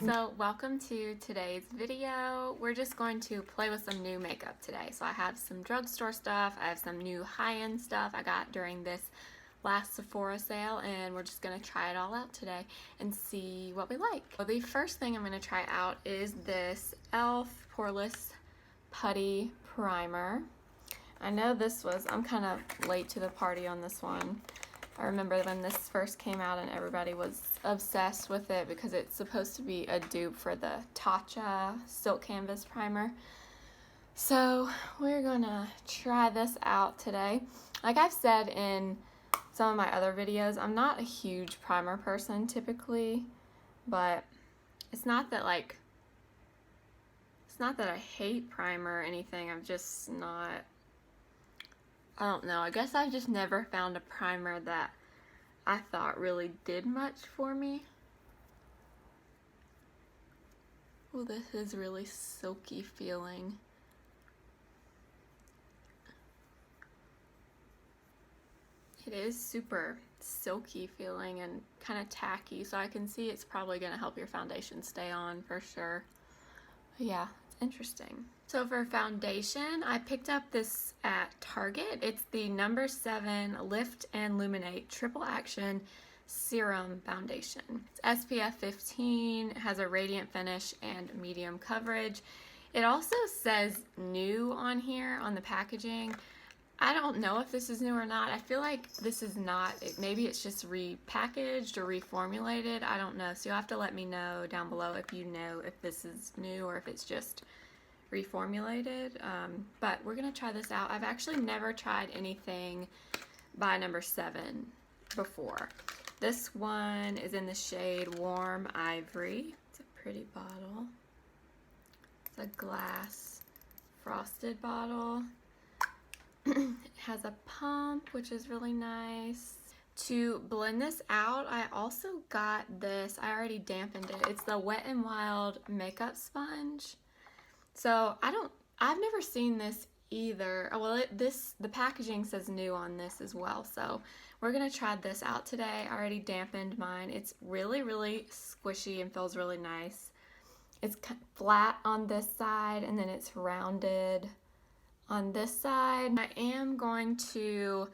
So welcome to today's video. We're just going to play with some new makeup today. So I have some drugstore stuff, I have some new high-end stuff I got during this last Sephora sale, and we're just going to try it all out today and see what we like. So the first thing I'm going to try out is this e.l.f. Poreless Putty Primer. I know I'm kind of late to the party on this one. I remember when this first came out and everybody was obsessed with it because it's supposed to be a dupe for the NATASHA Silk Canvas Primer. So we're gonna try this out today. Like I've said in some of my other videos, I'm not a huge primer person typically, but it's not that I hate primer or anything. I'm just not, I don't know, I guess I've just never found a primer that I thought really did much for me. Oh, this is really silky feeling. It is super silky feeling and kind of tacky, so I can see it's probably going to help your foundation stay on for sure. But yeah, it's interesting. So for foundation, I picked up this at Target. It's the No. 7 Lift and Luminate Triple Action Serum Foundation. It's SPF 15, it has a radiant finish and medium coverage. It also says new on here on the packaging. I don't know if this is new or not. I feel like this is not. Maybe it's just repackaged or reformulated. I don't know. So you'll have to let me know down below if you know if this is new or if it's just reformulated. But we're going to try this out. I've actually never tried anything by No. 7 before. This one is in the shade Warm Ivory. It's a pretty bottle. It's a glass frosted bottle. It has a pump, which is really nice. To blend this out, I also got this, I already dampened it. It's the Wet n Wild makeup sponge. So I've never seen this either. Well, the packaging says new on this as well. So we're gonna try this out today. I already dampened mine. It's really, really squishy and feels really nice. It's flat on this side and then it's rounded on this side. I am going to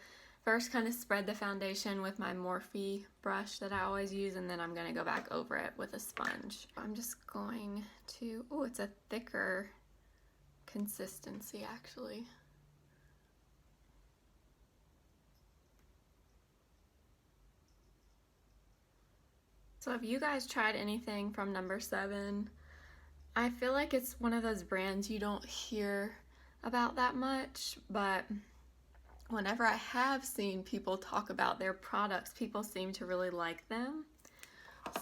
first kind of spread the foundation with my Morphe brush that I always use, and then I'm going to go back over it with a sponge. I'm just going to, oh, it's a thicker consistency actually. So have you guys tried anything from No. 7? I feel like it's one of those brands you don't hear about that much, but whenever I have seen people talk about their products, people seem to really like them.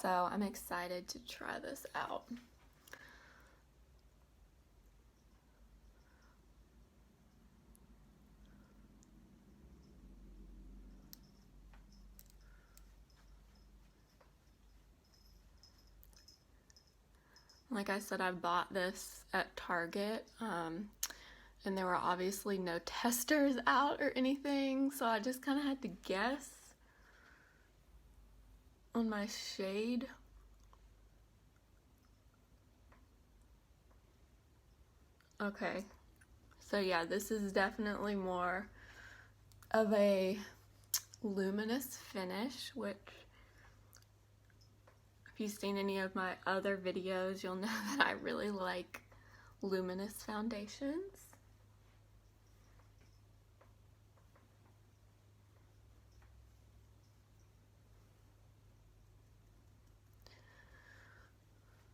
So I'm excited to try this out. Like I said, I bought this at Target, and there were obviously no testers out or anything, so I just kind of had to guess on my shade. Okay, so yeah, this is definitely more of a luminous finish, which if you've seen any of my other videos, you'll know that I really like luminous foundations.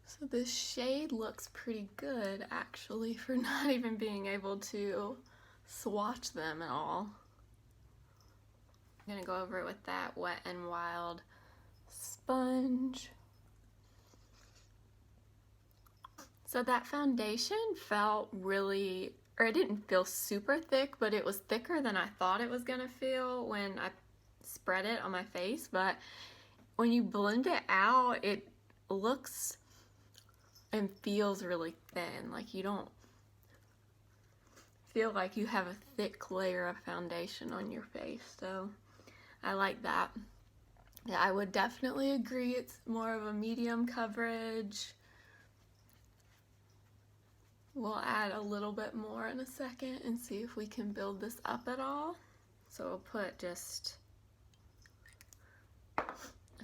So this shade looks pretty good actually for not even being able to swatch them at all. I'm gonna go over it with that Wet n Wild sponge. So that foundation felt really, or it didn't feel super thick, but it was thicker than I thought it was gonna feel when I spread it on my face. But when you blend it out, it looks and feels really thin. Like you don't feel like you have a thick layer of foundation on your face. So I like that. Yeah, I would definitely agree it's more of a medium coverage. We'll add a little bit more in a second and see if we can build this up at all. So we'll put just a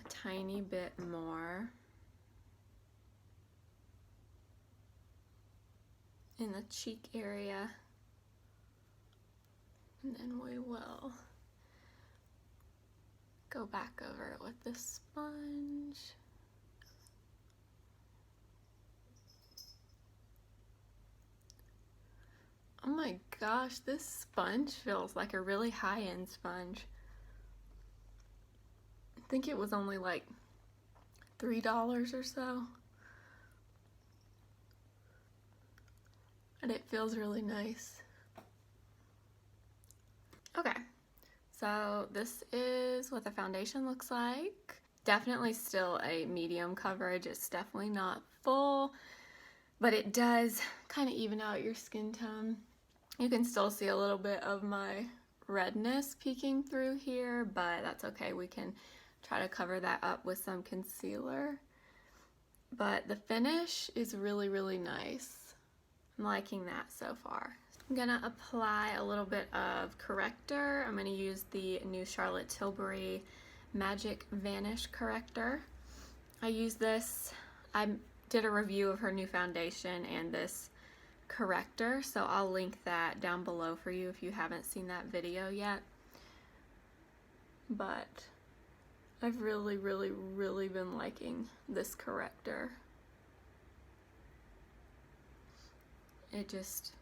tiny bit more in the cheek area, and then we will go back over it with the sponge. Oh my gosh, this sponge feels like a really high-end sponge. I think it was only like $3 or so. And it feels really nice. Okay, so this is what the foundation looks like. Definitely still a medium coverage. It's definitely not full, but it does kind of even out your skin tone. You can still see a little bit of my redness peeking through here, but that's okay. We can try to cover that up with some concealer. But the finish is really, really nice. I'm liking that so far. I'm gonna apply a little bit of corrector. I'm gonna use the new Charlotte Tilbury Magic Vanish corrector. I use this, I did a review of her new foundation and this corrector, so I'll link that down below for you if you haven't seen that video yet. But I've really, really, really been liking this corrector. It just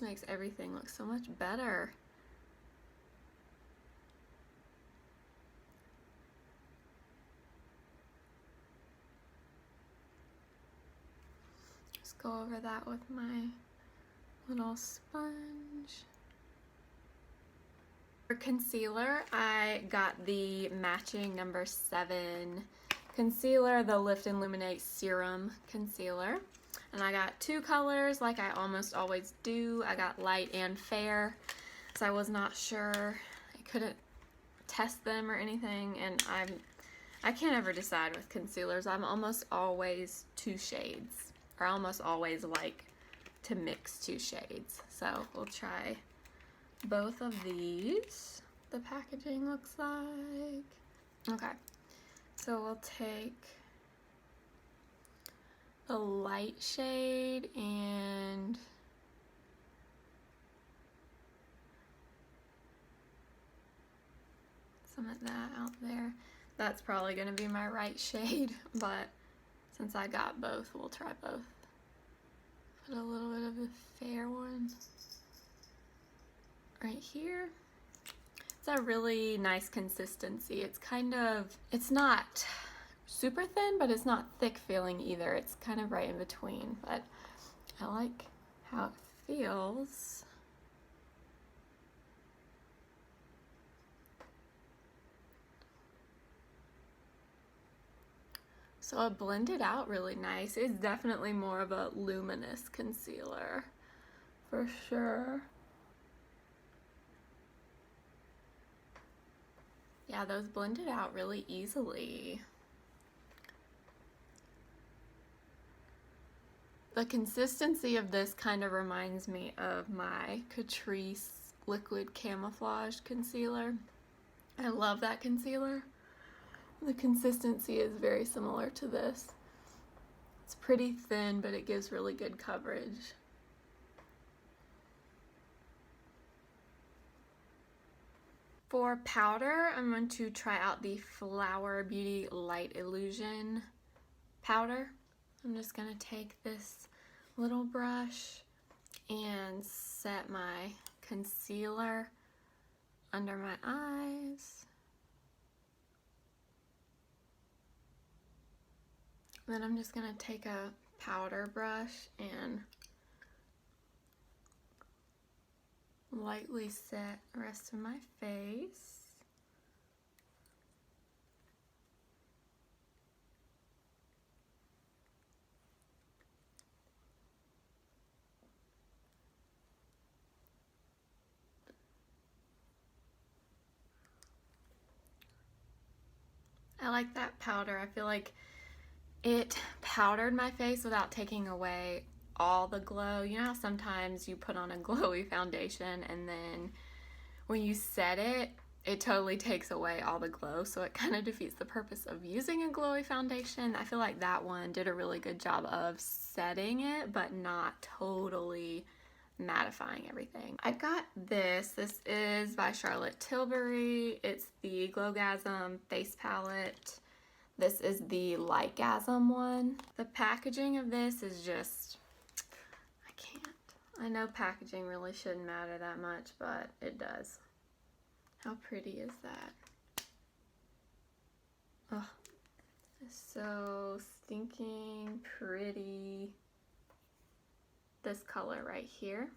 makes everything look so much better. Just go over that with my little sponge. For concealer, I got the matching number 7 concealer, the Lift and Luminate Serum concealer. And I got 2 colors like I almost always do. I got light and fair, so I was not sure. I couldn't test them or anything, and I can't ever decide with concealers. I'm almost always 2 shades, or I almost always like to mix 2 shades. So we'll try both of these. The packaging looks like. Okay, so we'll take a light shade and some of that out there. That's probably going to be my right shade, but since I got both, we'll try both. Put a little bit of the fair one right here. It's a really nice consistency. It's kind of, it's not super thin, but it's not thick feeling either. It's kind of right in between, but I like how it feels. So it blended out really nice. It's definitely more of a luminous concealer, for sure. Yeah, those blended out really easily. The consistency of this kind of reminds me of my Catrice Liquid Camouflage Concealer. I love that concealer. The consistency is very similar to this. It's pretty thin, but it gives really good coverage. For powder, I'm going to try out the Flower Beauty Light Illusion powder. I'm just going to take this little brush and set my concealer under my eyes. Then I'm just going to take a powder brush and lightly set the rest of my face. I like that powder. I feel like It powdered my face without taking away all the glow. You know how sometimes you put on a glowy foundation and then when you set it, it totally takes away all the glow, so it kind of defeats the purpose of using a glowy foundation. I feel like that one did a really good job of setting it, but not totally mattifying everything. I got this. This is by Charlotte Tilbury. It's the Lovegasm face palette. This is the Lightgasm one. The packaging of this is just, I can't. I know packaging really shouldn't matter that much, but it does. How pretty is that? Oh, it's so stinking pretty. This color right here.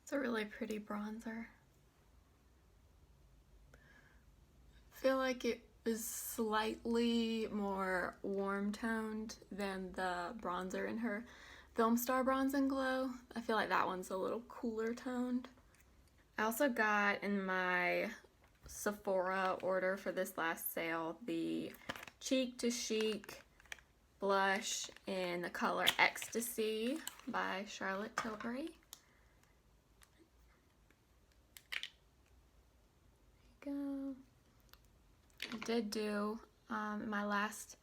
It's a really pretty bronzer. I feel like it is slightly more warm toned than the bronzer in her Film Star Bronze and Glow. I feel like that one's a little cooler toned. I also got in my Sephora order for this last sale the Cheek to Chic blush in the color Ecstasy by Charlotte Tilbury. There you go. I did do one of my last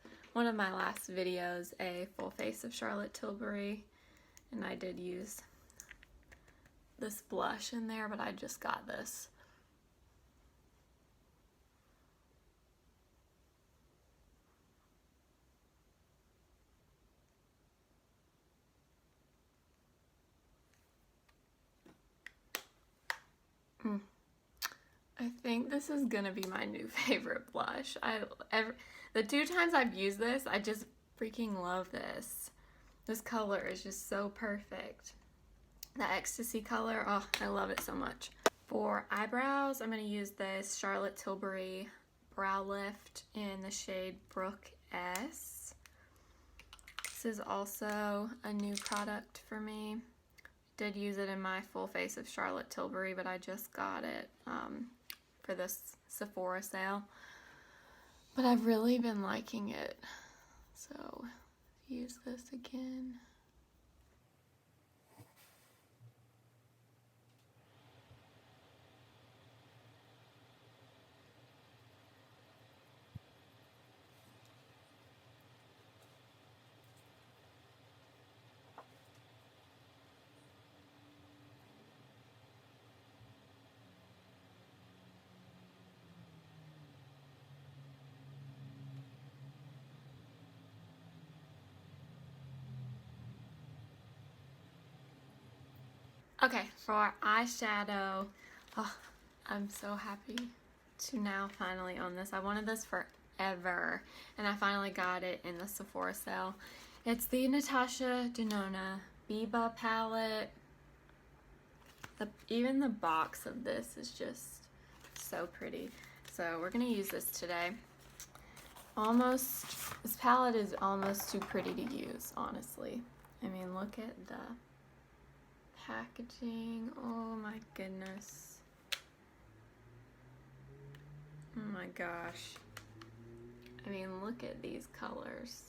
videos a full face of Charlotte Tilbury, and I did use this blush in there, but I just got this. I think this is gonna be my new favorite blush. The 2 times I've used this, I just freaking love this. This color is just so perfect. The Ecstasy color, oh, I love it so much. For eyebrows, I'm gonna use this Charlotte Tilbury Brow Lift in the shade Brooke S. This is also a new product for me. Did use it in my full face of Charlotte Tilbury, but I just got it for this Sephora sale. But I've really been liking it, so use this again. Okay, for eyeshadow, oh, I'm so happy to now finally own this. I wanted this forever, and I finally got it in the Sephora sale. It's the NATASHA Denona Biba palette. Even the box of this is just so pretty. So we're gonna use this today. This palette is almost too pretty to use, honestly. I mean, look at the packaging. Oh my goodness. Oh my gosh. I mean, look at these colors.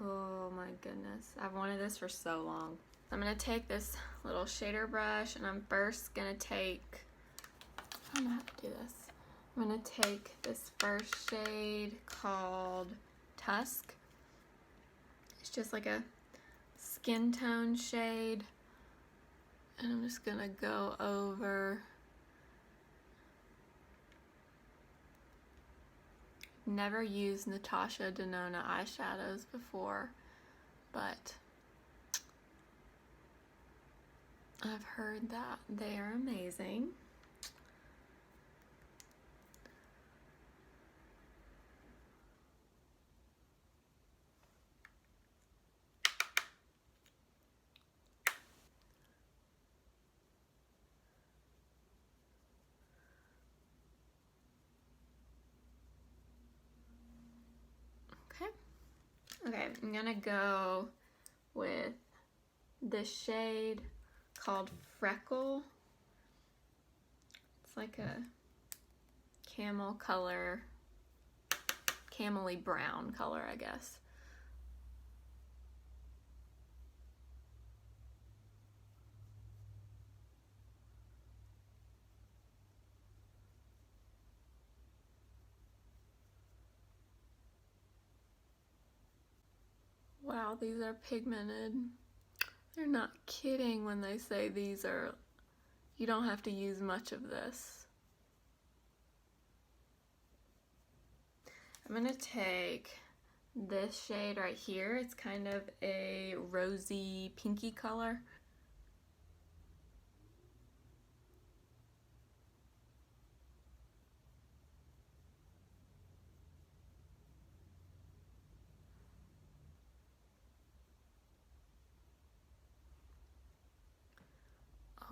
Oh my goodness. I've wanted this for so long. I'm going to take this little shader brush, and I'm first going to take, I don't know how to do this. I'm going to take this first shade called Tusk. It's just like a skin tone shade. And I'm just gonna go over. Never used NATASHA Denona eyeshadows before, but I've heard that they are amazing. Okay, I'm gonna go with this shade called Freckle. It's like a camel color, camely brown color, I guess. Wow, these are pigmented. They're not kidding when they say these are, you don't have to use much of this. I'm gonna take this shade right here. It's kind of a rosy pinky color.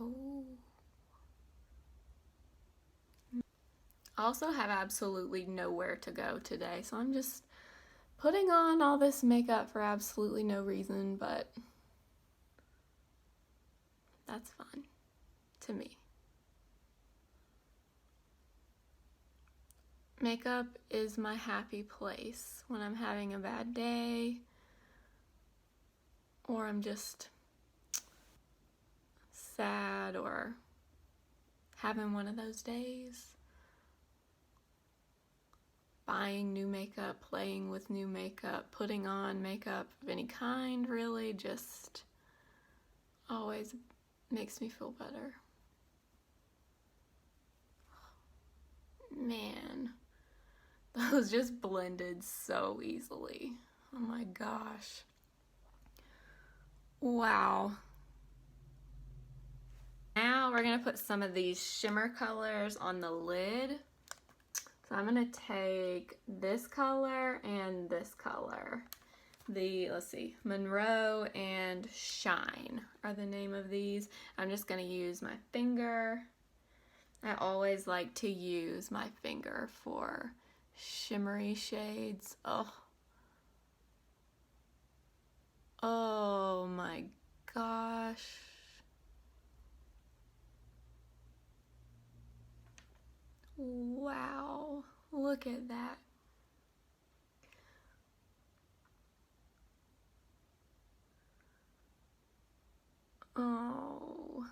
Oh. I also have absolutely nowhere to go today, so I'm just putting on all this makeup for absolutely no reason, but that's fun to me. Makeup is my happy place when I'm having a bad day or I'm just sad or having one of those days. Buying new makeup, playing with new makeup, putting on makeup of any kind, really just always makes me feel better. Man, those just blended so easily. Oh my gosh. Wow. Now we're gonna put some of these shimmer colors on the lid. So I'm gonna take this color and this color. Let's see, Monroe and Shine are the name of these. I'm just gonna use my finger. I always like to use my finger for shimmery shades. Oh my gosh. Wow, look at that. Oh.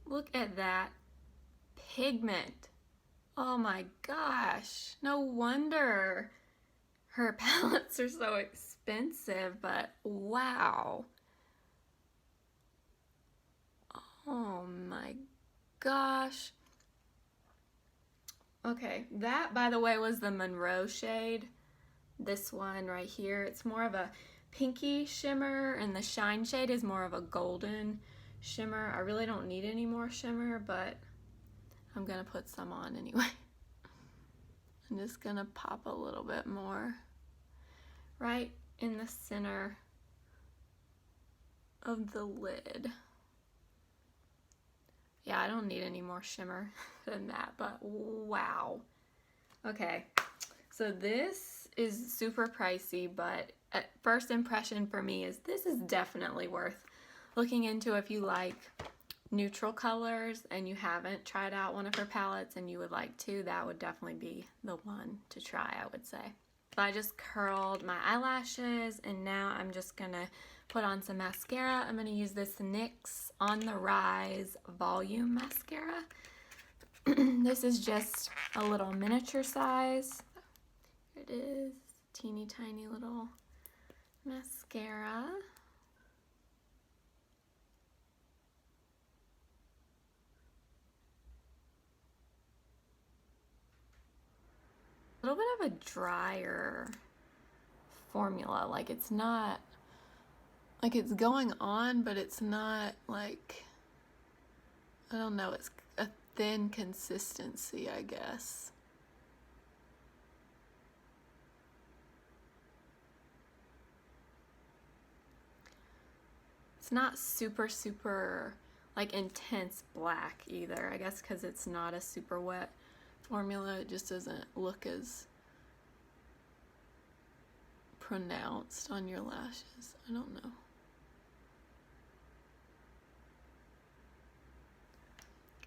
Look at that pigment. Oh my gosh. No wonder her palettes are so expensive, but wow. Oh my gosh. Okay, that by the way was the Monroe shade. This one right here, it's more of a pinky shimmer, and the Shine shade is more of a golden shimmer. I really don't need any more shimmer, but I'm gonna put some on anyway. I'm just gonna pop a little bit more right in the center of the lid. Yeah, I don't need any more shimmer than that, but wow. Okay, so this is super pricey, but at first impression for me is this is definitely worth looking into if you like neutral colors and you haven't tried out one of her palettes and you would like to. That would definitely be the one to try, I would say. So I just curled my eyelashes and now I'm just gonna put on some mascara. I'm gonna use this NYX On the Rise Volume Mascara. This is just a little miniature size. Here it is, teeny tiny little mascara. A little bit of a drier formula, like it's not, like it's going on, but it's not like, I don't know, it's a thin consistency, I guess. It's not super like intense black either, I guess because it's not a super wet formula, it just doesn't look as pronounced on your lashes. I don't know.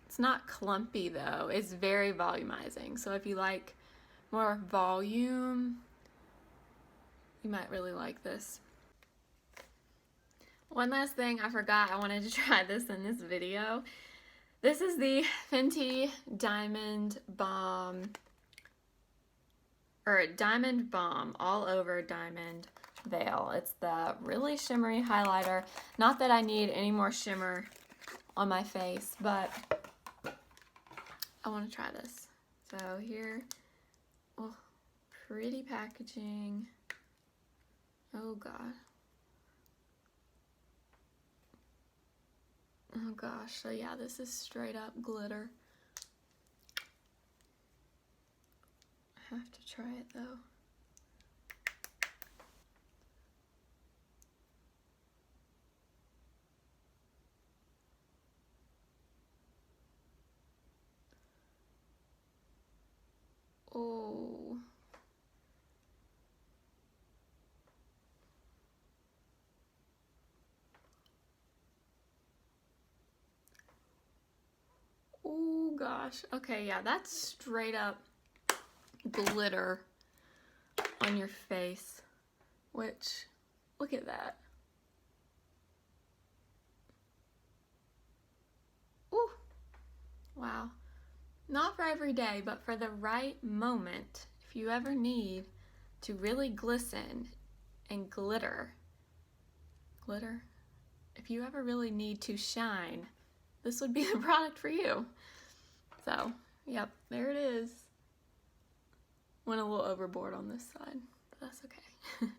It's not clumpy though. It's very volumizing. So if you like more volume, you might really like this. One last thing I forgot, I wanted to try this in this video. This is the Fenty Diamond Balm, or Diamond Balm All Over Diamond Veil. It's the really shimmery highlighter. Not that I need any more shimmer on my face, but I want to try this. So here, oh, pretty packaging. Oh God. Oh gosh, so yeah, this is straight up glitter. I have to try it though. Oh. Oh gosh. Okay, yeah, that's straight up glitter on your face, which, look at that. Ooh. Wow. Not for every day, but for the right moment, if you ever need to really glisten and glitter, if you ever really need to shine, this would be the product for you. So, yep, there it is. Went a little overboard on this side, but that's okay.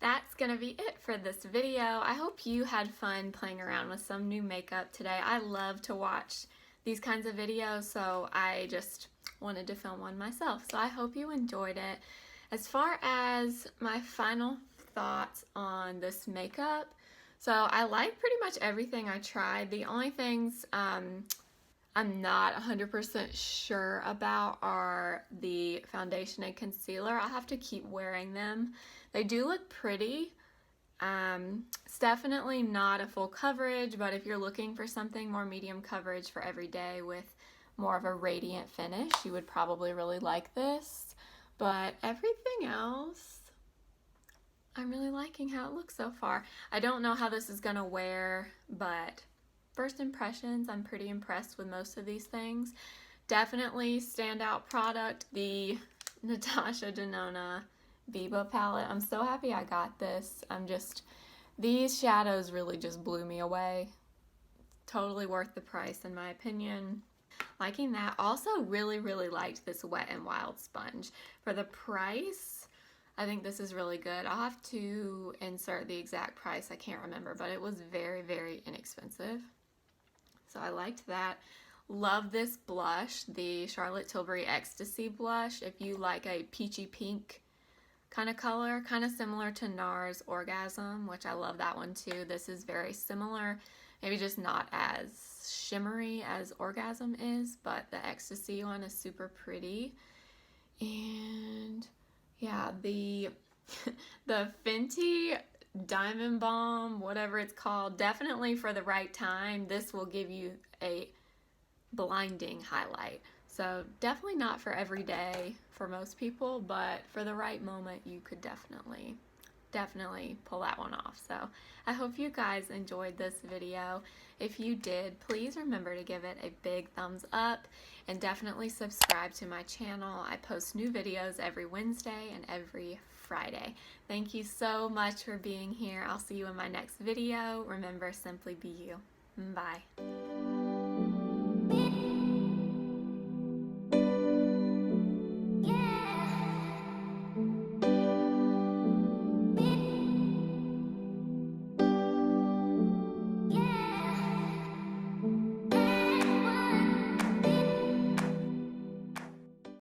That's gonna be it for this video. I hope you had fun playing around with some new makeup today. I love to watch these kinds of videos, so I just wanted to film one myself. So I hope you enjoyed it. As far as my final thoughts on this makeup, so I like pretty much everything I tried. The only things I'm not 100% sure about are the foundation and concealer. I'll have to keep wearing them. They do look pretty. It's definitely not a full coverage, but if you're looking for something more medium coverage for every day with more of a radiant finish, you would probably really like this. But everything else, I'm really liking how it looks so far. I don't know how this is gonna wear, but first impressions, I'm pretty impressed with most of these things. Definitely standout product, the NATASHA Denona Biba palette. I'm so happy I got this. These shadows really just blew me away. Totally worth the price in my opinion. Liking that. Also really liked this Wet n Wild sponge. For the price, I think this is really good. I'll have to insert the exact price. I can't remember, but it was very inexpensive. So I liked that. Love this blush, the Charlotte Tilbury Ecstasy blush. If you like a peachy pink kind of color, kind of similar to NARS Orgasm, which I love that one too. This is very similar, maybe just not as shimmery as Orgasm is, but the Ecstasy one is super pretty. And yeah, the Fenty Diamond Balm, whatever it's called, definitely for the right time, this will give you a blinding highlight. So definitely not for every day for most people, but for the right moment, you could definitely pull that one off. So I hope you guys enjoyed this video. If you did, please remember to give it a big thumbs up and definitely subscribe to my channel. I post new videos every Wednesday and every Friday. Thank you so much for being here. I'll see you in my next video. Remember, simply be you. Bye.